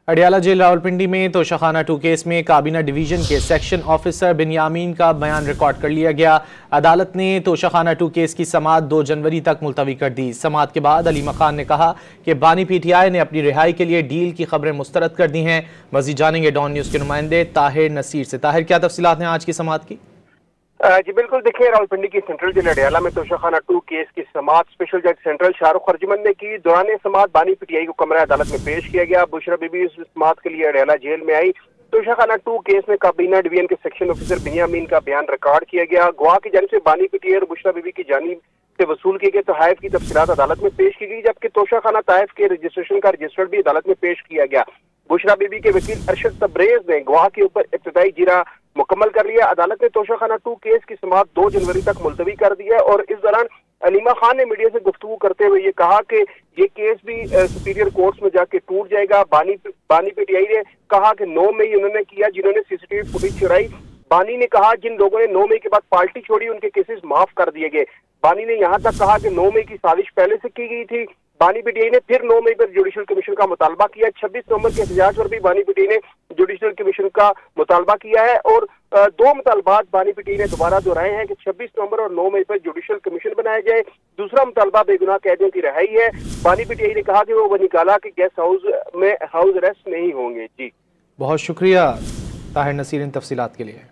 Adiala jail Rawalpindi में Toshakhana 2 case में काबीना डिवीजन के सेक्शन ऑफिसर बिन्यामीन का बयान रिकॉर्ड कर लिया गया। अदालत ने तोशाखाना 2 केस की समाअत 2 जनवरी तक मुलतवी कर दी। समाअत के बाद अलीमा खान ने कहा कि बानी पीटीआई ने अपनी रिहाई के लिए डील की खबरें मुस्तरद कर दी हैं। मजीद जानेंगे डॉन न्यूज के नुमाइंदे ताहिर नसीर से। ताहिर, क्या तफसीलात हैं आज की समाअत की? जी बिल्कुल, देखिए रावलपिंडी की सेंट्रल जेल अडियाला में तोशाखाना 2 केस की समाअत स्पेशल जज सेंट्रल शाहरुख खर्जमंद ने की। दौरान समाअत बानी पीटीआई को कमरा अदालत में पेश किया गया। बुशरा बीबी इस समाअत के लिए अडियाला जेल में आई। तोशाखाना 2 केस में काबीना डिवीजन के सेक्शन ऑफिसर बिन्यामीन का बयान रिकॉर्ड किया गया। गवाह की जानिब से बानी पीटीआई और बुशरा बीबी की जानिब से वसूल किए गए तोहफे की तफसीलात अदालत में पेश की गई, जबकि तोशाखाना तहफ के रजिस्ट्रेशन का रजिस्टर भी अदालत में पेश किया गया। बुशरा बीबी के वकील अरशद तब्रेज ने गवाह के ऊपर इब्तदाई जीरा मुकम्मल कर लिया। अदालत ने तोशाखाना 2 केस की समाअत 2 जनवरी तक मुलतवी कर दी है और इस दौरान अलीमा खान ने मीडिया से गुफ्तगू करते हुए ये कहा कि ये केस भी सुपीरियर कोर्ट्स में जाके टूट जाएगा। बानी पीटीआई ने कहा कि 9 मई उन्होंने किया जिन्होंने सीसीटीवी फुटेज चुराई। बानी ने कहा जिन लोगों ने 9 मई के बाद पार्टी छोड़ी उनके केसेस माफ कर दिए गए। बानी ने यहाँ तक कहा कि 9 मई की साजिश पहले से की गई थी। बानी पीटीआई ने फिर 9 मई पर जुडिशल कमीशन का मुतालबा किया। 26 नवंबर के एहतजाज पर भी बानी पीटीआई ने जुडिशल कमीशन का मुतालबा किया है और 2 मुतालबात बानी पीटीआई ने दोबारा दोहराए हैं कि 26 नवंबर और 9 मई पर जुडिशल कमीशन बनाया जाए। दूसरा मुतालबा बेगुनाह कैदियों की रिहाई है। बानी पीटीआई ने कहा कि वो निकाला कि गेस्ट हाउस में हाउस अरेस्ट नहीं होंगे। जी बहुत शुक्रिया ताहिर नसीर इन तफसीलात के लिए।